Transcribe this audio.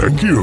Thank you.